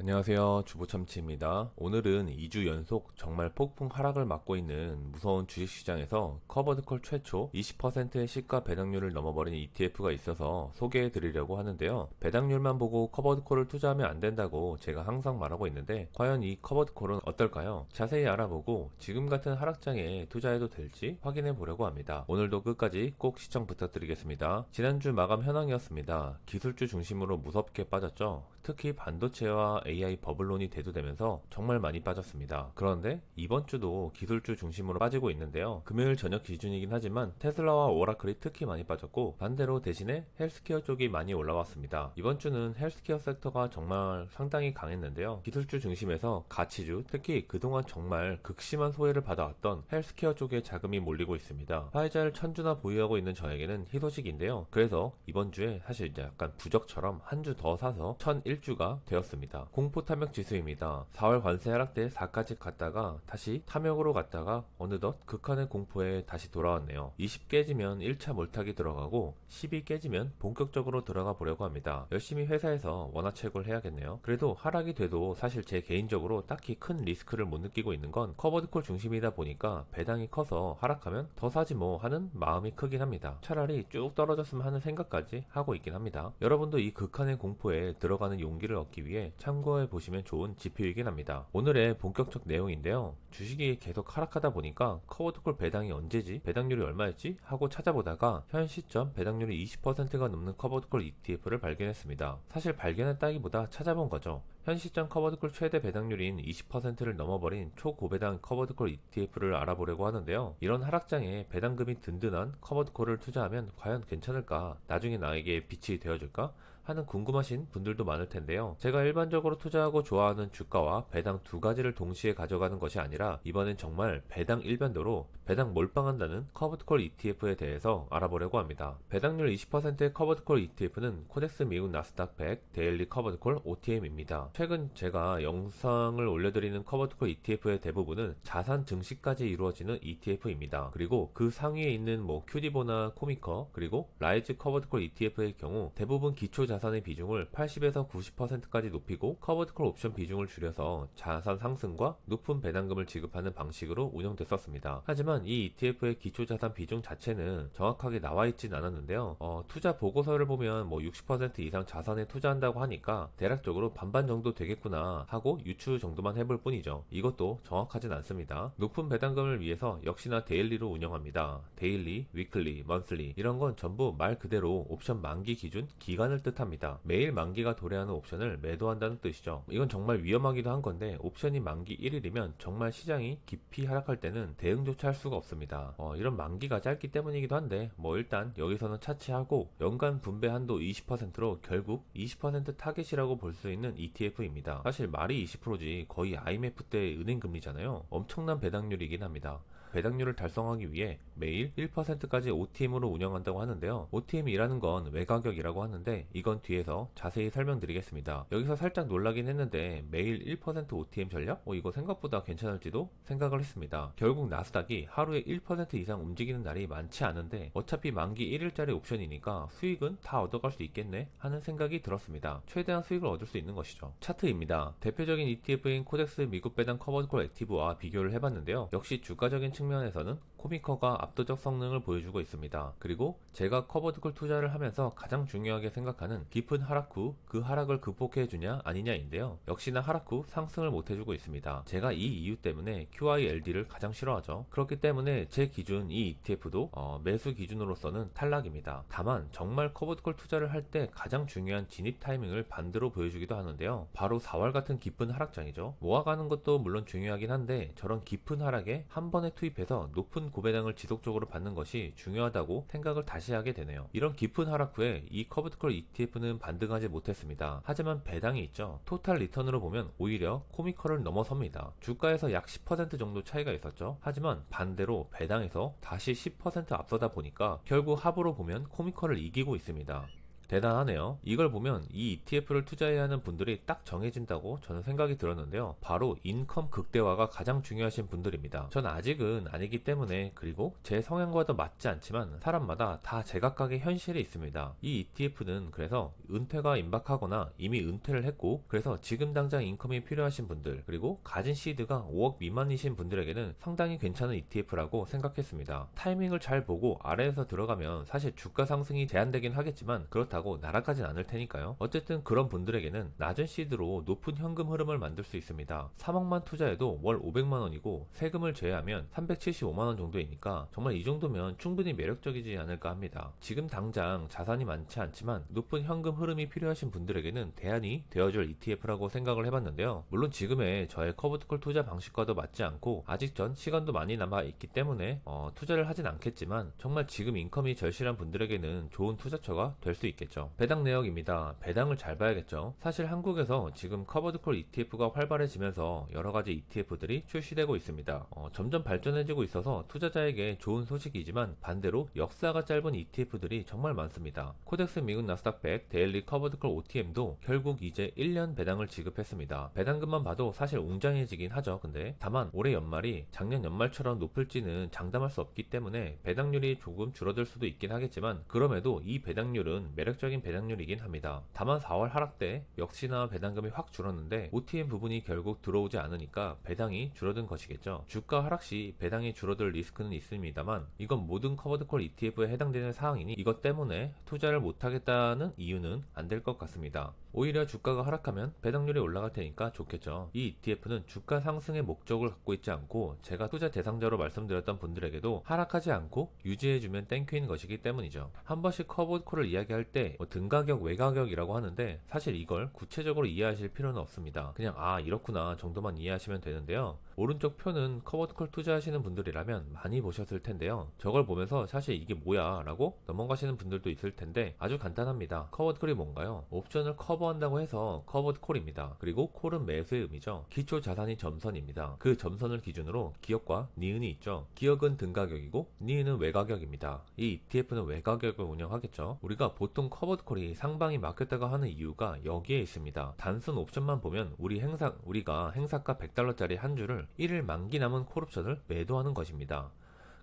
안녕하세요. 주보참치입니다. 오늘은 2주 연속 정말 폭풍 하락을 맞고 있는 무서운 주식시장에서 커버드콜 최초 20%의 시가 배당률을 넘어버린 ETF가 있어서 소개해 드리려고 하는데요. 배당률만 보고 커버드콜을 투자하면 안 된다고 제가 항상 말하고 있는데 과연 이 커버드콜은 어떨까요? 자세히 알아보고 지금 같은 하락장에 투자해도 될지 확인해 보려고 합니다. 오늘도 끝까지 꼭 시청 부탁드리겠습니다. 지난주 마감 현황이었습니다. 기술주 중심으로 무섭게 빠졌죠. 특히 반도체와 AI 버블론이 대두되면서 정말 많이 빠졌습니다. 그런데 이번 주도 기술주 중심으로 빠지고 있는데요. 금요일 저녁 기준이긴 하지만 테슬라와 오라클이 특히 많이 빠졌고 반대로 대신에 헬스케어 쪽이 많이 올라왔습니다. 이번 주는 헬스케어 섹터가 정말 상당히 강했는데요. 기술주 중심에서 가치주, 특히 그동안 정말 극심한 소외를 받아왔던 헬스케어 쪽에 자금이 몰리고 있습니다. 화이자를 천주나 보유하고 있는 저에게는 희소식인데요. 그래서 이번 주에 사실 이제 약간 부적처럼 한 주 더 사서 1001주가 되었습니다. 공포 탐욕 지수입니다. 4월 관세 하락 때 4까지 갔다가 다시 탐욕으로 갔다가 어느덧 극한의 공포에 다시 돌아왔네요. 20 깨지면 1차 몰탁이 들어가고 10이 깨지면 본격적으로 들어가 보려고 합니다. 열심히 회사에서 원화채굴 해야겠네요. 그래도 하락이 돼도 사실 제 개인적으로 딱히 큰 리스크를 못 느끼고 있는 건 커버드콜 중심이다 보니까 배당이 커서 하락하면 더 사지 뭐 하는 마음이 크긴 합니다. 차라리 쭉 떨어졌으면 하는 생각까지 하고 있긴 합니다. 여러분도 이 극한의 공포에 들어가는 용기를 얻기 위해 참고해 보시면 좋은 지표이긴 합니다. 오늘의 본격적 내용인데요. 주식이 계속 하락하다 보니까 커버드콜 배당이 언제지? 배당률이 얼마였지? 하고 찾아보다가 현 시점 배당률이 20%가 넘는 커버드콜 ETF를 발견했습니다. 사실 발견했다기보다 찾아본 거죠. 현 시점 커버드콜 최대 배당률인 20%를 넘어버린 초고배당 커버드콜 ETF를 알아보려고 하는데요. 이런 하락장에 배당금이 든든한 커버드콜을 투자하면 과연 괜찮을까? 나중에 나에게 빛이 되어줄까? 하는 궁금하신 분들도 많을 텐데요. 제가 일반적으로 투자하고 좋아하는 주가와 배당 두 가지를 동시에 가져가는 것이 아니라 이번엔 정말 배당 일변도로 배당 몰빵한다는 커버드콜 ETF에 대해서 알아보려고 합니다. 배당률 20%의 커버드콜 ETF는 코덱스 미국 나스닥 100 데일리 커버드콜 OTM입니다. 최근 제가 영상을 올려드리는 커버드콜 ETF의 대부분은 자산 증시까지 이루어지는 ETF입니다. 그리고 그 상위에 있는 큐디보나 코미커 그리고 라이즈 커버드콜 ETF의 경우 대부분 기초 자산의 비중을 80에서 90%까지 높이고 커버드콜 옵션 비중을 줄여서 자산 상승과 높은 배당금을 지급하는 방식으로 운영됐었습니다. 하지만 이 ETF의 기초 자산 비중 자체는 정확하게 나와 있진 않았는데요. 투자 보고서를 보면 60% 이상 자산에 투자한다고 하니까 대략적으로 반반 정도 되겠구나 하고 유추 정도만 해볼 뿐이죠. 이것도 정확하진 않습니다. 높은 배당금을 위해서 역시나 데일리로 운영합니다. 데일리, 위클리, 먼슬리 이런 건 전부 말 그대로 옵션 만기 기준 기간을 뜻합니다. 매일 만기가 도래하는 옵션을 매도한다는 뜻이죠. 이건 정말 위험하기도 한 건데 옵션이 만기 1일이면 정말 시장이 깊이 하락할 때는 대응조차 할 수가 없습니다. 이런 만기가 짧기 때문이기도 한데 일단 여기서는 차치하고 연간 분배 한도 20%로 결국 20% 타겟이라고 볼 수 있는 ETF입니다. 사실 말이 20%지 거의 IMF 때 은행 금리잖아요. 엄청난 배당률이긴 합니다. 배당률을 달성하기 위해 매일 1%까지 OTM으로 운영한다고 하는데요. OTM이라는 건 외가격이라고 하는데 이건 뒤에서 자세히 설명드리겠습니다. 여기서 살짝 놀라긴 했는데 매일 1% OTM 전략? 이거 생각보다 괜찮을지도 생각을 했습니다. 결국 나스닥이 하루에 1% 이상 움직이는 날이 많지 않은데 어차피 만기 1일짜리 옵션이니까 수익은 다 얻어갈 수 있겠네 하는 생각이 들었습니다. 최대한 수익을 얻을 수 있는 것이죠. 차트입니다. 대표적인 ETF인 코덱스 미국 배당 커버드콜 액티브와 비교를 해봤는데요. 역시 주가적인 측면에서는 코미커가 압도적 성능을 보여주고 있습니다. 그리고 제가 커버드콜 투자를 하면서 가장 중요하게 생각하는 깊은 하락 후 그 하락을 극복해주냐 아니냐인데요. 역시나 하락 후 상승을 못해주고 있습니다. 제가 이 이유 때문에 QILD를 가장 싫어하죠. 그렇기 때문에 제 기준 이 ETF도 매수 기준으로서는 탈락입니다. 다만 정말 커버드콜 투자를 할 때 가장 중요한 진입 타이밍을 반대로 보여주기도 하는데요. 바로 4월 같은 깊은 하락장이죠. 모아가는 것도 물론 중요하긴 한데 저런 깊은 하락에 한 번에 투입해서 높은 고배당을 지속적으로 받는 것이 중요하다고 생각을 다시 하게 되네요. 이런 깊은 하락 후에 이 커버드콜 ETF는 반등하지 못했습니다. 하지만 배당이 있죠. 토탈 리턴으로 보면 오히려 코미커를 넘어섭니다. 주가에서 약 10% 정도 차이가 있었죠. 하지만 반대로 배당에서 다시 10% 앞서다 보니까 결국 합으로 보면 코미커를 이기고 있습니다. 대단하네요. 이걸 보면 이 ETF를 투자해야 하는 분들이 딱 정해진다고 저는 생각이 들었는데요. 바로 인컴 극대화가 가장 중요하신 분들입니다. 전 아직은 아니기 때문에, 그리고 제 성향과도 맞지 않지만 사람마다 다 제각각의 현실이 있습니다. 이 ETF는 그래서 은퇴가 임박하거나 이미 은퇴를 했고 그래서 지금 당장 인컴이 필요하신 분들, 그리고 가진 시드가 5억 미만이신 분들에게는 상당히 괜찮은 ETF라고 생각했습니다. 타이밍을 잘 보고 아래에서 들어가면 사실 주가 상승이 제한되긴 하겠지만 그렇다고 날아가진 않을 테니까요. 어쨌든 그런 분들에게는 낮은 시드로 높은 현금 흐름을 만들 수 있습니다. 3억만 투자해도 월 500만원이고 세금을 제외하면 375만원 정도이니까 정말 이 정도면 충분히 매력적이지 않을까 합니다. 지금 당장 자산이 많지 않지만 높은 현금 흐름이 필요하신 분들에게는 대안이 되어줄 ETF라고 생각을 해봤는데요. 물론 지금의 저의 커버드콜 투자 방식과도 맞지 않고 아직 전 시간도 많이 남아있기 때문에 투자를 하진 않겠지만 정말 지금 인컴이 절실한 분들에게는 좋은 투자처가 될 수 있겠죠. 배당 내역입니다. 배당을 잘 봐야겠죠. 사실 한국에서 지금 커버드콜 ETF가 활발해지면서 여러가지 ETF들이 출시되고 있습니다. 점점 발전해지고 있어서 투자자에게 좋은 소식이지만 반대로 역사가 짧은 ETF들이 정말 많습니다. 코덱스 미국 나스닥 100 데일리 커버드콜 OTM도 결국 이제 1년 배당을 지급했습니다. 배당금만 봐도 사실 웅장해지긴 하죠. 근데 다만 올해 연말이 작년 연말처럼 높을지는 장담할 수 없기 때문에 배당률이 조금 줄어들 수도 있긴 하겠지만 그럼에도 이 배당률은 매력적인 배당률이긴 합니다. 다만 4월 하락 때 역시나 배당금이 확 줄었는데 OTM 부분이 결국 들어오지 않으니까 배당이 줄어든 것이겠죠. 주가 하락 시 배당이 줄어들 리스크는 있습니다만 이건 모든 커버드콜 ETF에 해당되는 사항이니 이것 때문에 투자를 못하겠다는 이유는 안 될 것 같습니다. 오히려 주가가 하락하면 배당률이 올라갈 테니까 좋겠죠. 이 ETF는 주가 상승의 목적을 갖고 있지 않고 제가 투자 대상자로 말씀드렸던 분들에게도 하락하지 않고 유지해주면 땡큐인 것이기 때문이죠. 한 번씩 커버콜을 이야기할 때 등가격, 외가격이라고 하는데 사실 이걸 구체적으로 이해하실 필요는 없습니다. 그냥 이렇구나 정도만 이해하시면 되는데요. 오른쪽 표는 커버콜 투자하시는 분들이라면 많이 보셨을 텐데요. 저걸 보면서 사실 이게 뭐야 라고 넘어가시는 분들도 있을 텐데 아주 간단합니다. 커버콜이 뭔가요? 옵션을 커버한다고 해서 커버콜입니다. 그리고 콜은 매수의 의미죠. 기초 자산이 점선입니다. 그 점선을 기준으로 기억과 니은이 있죠. 기억은 등가격이고 니은은 외가격입니다. 이 ETF는 외가격을 운영하겠죠. 우리가 보통 커버콜이 상방이 막혔다고 하는 이유가 여기에 있습니다. 단순 옵션만 보면 우리가 행사가 100달러짜리 한 주를 1일 만기 남은 콜옵션을 매도하는 것입니다.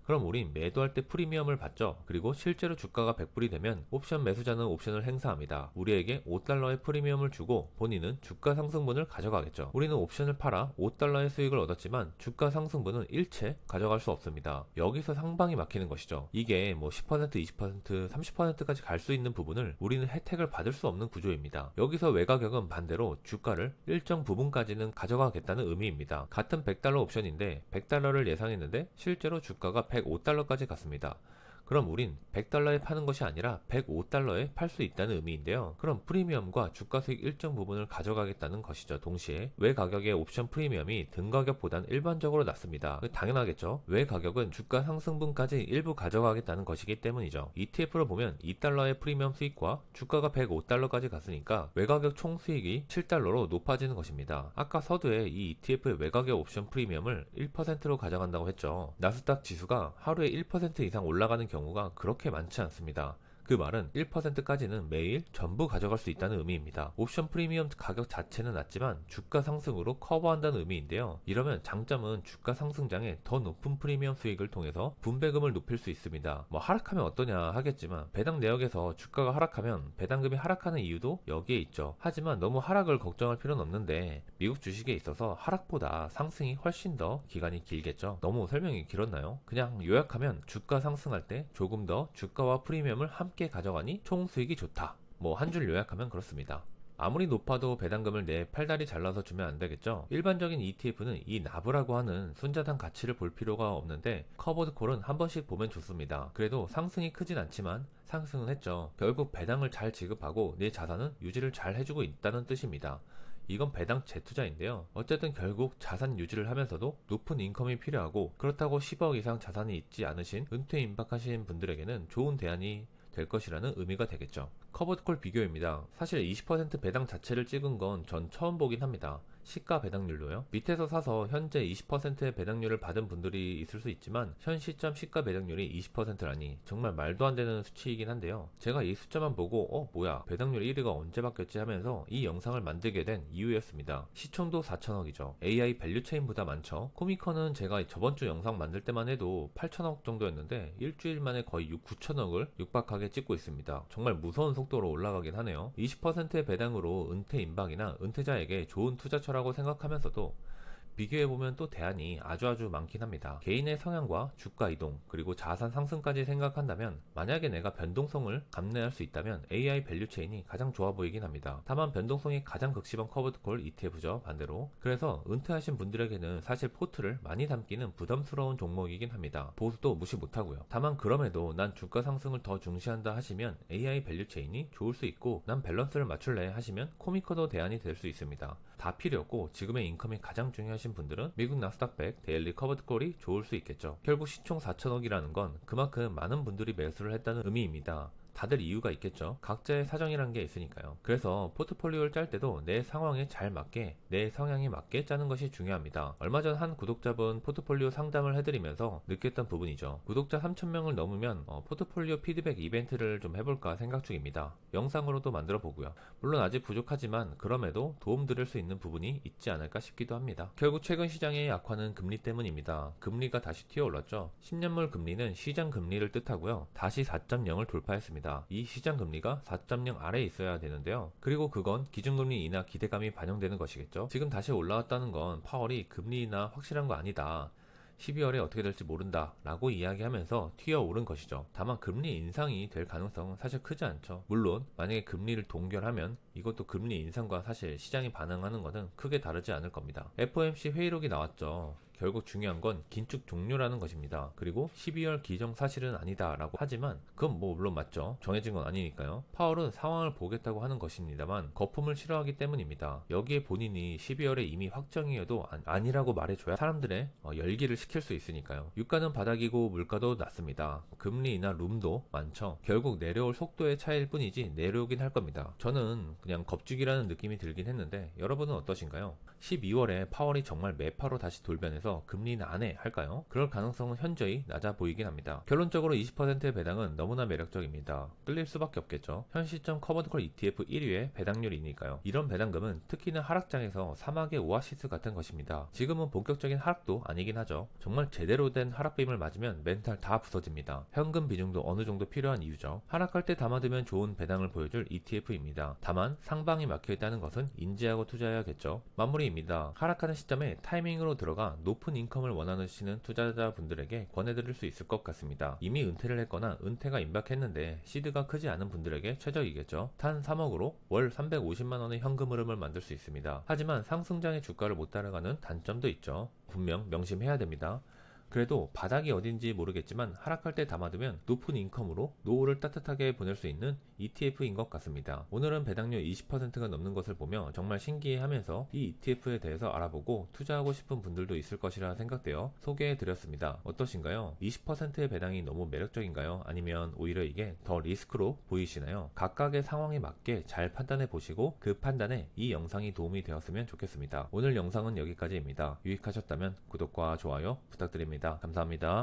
그럼 우린 매도할 때 프리미엄을 받죠. 그리고 실제로 주가가 100불이 되면 옵션 매수자는 옵션을 행사합니다. 우리에게 5달러의 프리미엄을 주고 본인은 주가 상승분을 가져가겠죠. 우리는 옵션을 팔아 5달러의 수익을 얻었지만 주가 상승분은 일체 가져갈 수 없습니다. 여기서 상방이 막히는 것이죠. 이게 10%, 20%, 30%까지 갈 수 있는 부분을 우리는 혜택을 받을 수 없는 구조입니다. 여기서 외가격은 반대로 주가를 일정 부분까지는 가져가겠다는 의미입니다. 같은 100달러 옵션인데 100달러를 예상했는데 실제로 주가가 105달러까지 갔습니다. 그럼 우린 100달러에 파는 것이 아니라 105달러에 팔 수 있다는 의미인데요. 그럼 프리미엄과 주가 수익 일정 부분을 가져가겠다는 것이죠. 동시에 외 가격의 옵션 프리미엄이 등 가격보단 일반적으로 낮습니다. 당연하겠죠. 외 가격은 주가 상승분까지 일부 가져가겠다는 것이기 때문이죠. ETF로 보면 2달러의 프리미엄 수익과 주가가 105달러까지 갔으니까 외 가격 총 수익이 7달러로 높아지는 것입니다. 아까 서두에 이 ETF의 외 가격 옵션 프리미엄을 1%로 가져간다고 했죠. 나스닥 지수가 하루에 1% 이상 올라가는 경우가 그렇게 많지 않습니다. 그 말은 1%까지는 매일 전부 가져갈 수 있다는 의미입니다. 옵션 프리미엄 가격 자체는 낮지만 주가 상승으로 커버한다는 의미인데요. 이러면 장점은 주가 상승장에 더 높은 프리미엄 수익을 통해서 분배금을 높일 수 있습니다. 하락하면 어떠냐 하겠지만 배당 내역에서 주가가 하락하면 배당금이 하락하는 이유도 여기에 있죠. 하지만 너무 하락을 걱정할 필요는 없는데 미국 주식에 있어서 하락보다 상승이 훨씬 더 기간이 길겠죠. 너무 설명이 길었나요? 그냥 요약하면 주가 상승할 때 조금 더 주가와 프리미엄을 함께 가져가니 총 수익이 좋다. 한 줄 요약하면 그렇습니다. 아무리 높아도 배당금을 내 팔다리 잘라서 주면 안 되겠죠. 일반적인 ETF는 이 나브라고 하는 순자산 가치를 볼 필요가 없는데 커버드 콜은 한 번씩 보면 좋습니다. 그래도 상승이 크진 않지만 상승은 했죠. 결국 배당을 잘 지급하고 내 자산은 유지를 잘 해주고 있다는 뜻입니다. 이건 배당 재투자인데요. 어쨌든 결국 자산 유지를 하면서도 높은 인컴이 필요하고 그렇다고 10억 이상 자산이 있지 않으신 은퇴 임박하신 분들에게는 좋은 대안이 될 것이라는 의미가 되겠죠. 커버드콜 비교입니다. 사실 20% 배당 자체를 찍은 건 전 처음 보긴 합니다. 시가 배당률로요? 밑에서 사서 현재 20%의 배당률을 받은 분들이 있을 수 있지만 현 시점 시가 배당률이 20%라니 정말 말도 안 되는 수치이긴 한데요. 제가 이 숫자만 보고 뭐야 배당률 1위가 언제 바뀌었지 하면서 이 영상을 만들게 된 이유였습니다. 시총도 4천억이죠. AI 밸류체인보다 많죠. 코미컨은 제가 저번주 영상 만들 때만 해도 8천억 정도였는데 일주일 만에 거의 9천억을 육박하게 찍고 있습니다. 정말 무서운 속도로 올라가긴 하네요. 20%의 배당으로 은퇴 임박이나 은퇴자에게 좋은 투자처 라고 생각하면서도 비교해보면 또 대안이 아주 많긴 합니다. 개인의 성향과 주가 이동 그리고 자산 상승까지 생각한다면 만약에 내가 변동성을 감내할 수 있다면 AI 밸류체인이 가장 좋아 보이긴 합니다. 다만 변동성이 가장 극심한 커버드콜 ETF죠 반대로. 그래서 은퇴하신 분들에게는 사실 포트를 많이 담기는 부담스러운 종목이긴 합니다. 보수도 무시 못하고요. 다만 그럼에도 난 주가 상승을 더 중시한다 하시면 AI 밸류체인이 좋을 수 있고 난 밸런스를 맞출래 하시면 코미커도 대안이 될 수 있습니다. 다 필요 없고 지금의 인컴이 가장 중요하신 분들은 미국 나스닥 100 데일리 커버드콜이 좋을 수 있겠죠. 결국 시총 4천억이라는 건 그만큼 많은 분들이 매수를 했다는 의미입니다. 다들 이유가 있겠죠. 각자의 사정이란 게 있으니까요. 그래서 포트폴리오를 짤 때도 내 상황에 잘 맞게 내 성향에 맞게 짜는 것이 중요합니다. 얼마 전 한 구독자분 포트폴리오 상담을 해드리면서 느꼈던 부분이죠. 구독자 3,000명을 넘으면 포트폴리오 피드백 이벤트를 좀 해볼까 생각 중입니다. 영상으로도 만들어 보고요. 물론 아직 부족하지만 그럼에도 도움드릴 수 있는 부분이 있지 않을까 싶기도 합니다. 결국 최근 시장의 약화는 금리 때문입니다. 금리가 다시 튀어올랐죠. 10년물 금리는 시장 금리를 뜻하고요. 다시 4.0을 돌파했습니다. 이 시장 금리가 4.0 아래에 있어야 되는데요. 그리고 그건 기준금리 인하 기대감이 반영되는 것이겠죠. 지금 다시 올라왔다는 건 파월이 금리 인하 확실한 거 아니다. 12월에 어떻게 될지 모른다 라고 이야기하면서 튀어오른 것이죠. 다만 금리 인상이 될 가능성은 사실 크지 않죠. 물론 만약에 금리를 동결하면 이것도 금리 인상과 사실 시장이 반응하는 것은 크게 다르지 않을 겁니다. FOMC 회의록이 나왔죠. 결국 중요한 건 긴축 종료라는 것입니다. 그리고 12월 기정사실은 아니다 라고 하지만 그건 물론 맞죠. 정해진 건 아니니까요. 파월은 상황을 보겠다고 하는 것입니다만 거품을 싫어하기 때문입니다. 여기에 본인이 12월에 이미 확정이어도 아니라고 말해줘야 사람들의 열기를 식힐 수 있으니까요. 유가는 바닥이고 물가도 낮습니다. 금리 인하 룸도 많죠. 결국 내려올 속도의 차이일 뿐이지 내려오긴 할 겁니다. 저는 그냥 겁주기라는 느낌이 들긴 했는데 여러분은 어떠신가요? 12월에 파월이 정말 매파로 다시 돌변해서 금리는 안 해 할까요? 그럴 가능성은 현저히 낮아 보이긴 합니다. 결론적으로 20%의 배당은 너무나 매력적입니다. 끌릴 수밖에 없겠죠. 현 시점 커버드콜 ETF 1위의 배당률이니까요. 이런 배당금은 특히나 하락장에서 사막의 오아시스 같은 것입니다. 지금은 본격적인 하락도 아니긴 하죠. 정말 제대로 된 하락빔을 맞으면 멘탈 다 부서집니다. 현금 비중도 어느 정도 필요한 이유죠. 하락할 때 담아두면 좋은 배당을 보여줄 ETF입니다. 다만 상방이 막혀있다는 것은 인지하고 투자해야겠죠. 마무리입니다. 하락하는 시점에 타이밍으로 들어가 높은 인컴을 원하시는 투자자분들에게 권해드릴 수 있을 것 같습니다. 이미 은퇴를 했거나 은퇴가 임박했는데 시드가 크지 않은 분들에게 최적이겠죠. 단 3억으로 월 350만원의 현금 흐름을 만들 수 있습니다. 하지만 상승장의 주가를 못 따라가는 단점도 있죠. 분명 명심해야 됩니다. 그래도 바닥이 어딘지 모르겠지만 하락할 때 담아두면 높은 인컴으로 노후를 따뜻하게 보낼 수 있는 ETF인 것 같습니다. 오늘은 배당률 20%가 넘는 것을 보며 정말 신기해하면서 이 ETF에 대해서 알아보고 투자하고 싶은 분들도 있을 것이라 생각되어 소개해드렸습니다. 어떠신가요? 20%의 배당이 너무 매력적인가요? 아니면 오히려 이게 더 리스크로 보이시나요? 각각의 상황에 맞게 잘 판단해 보시고 그 판단에 이 영상이 도움이 되었으면 좋겠습니다. 오늘 영상은 여기까지입니다. 유익하셨다면 구독과 좋아요 부탁드립니다. 감사합니다.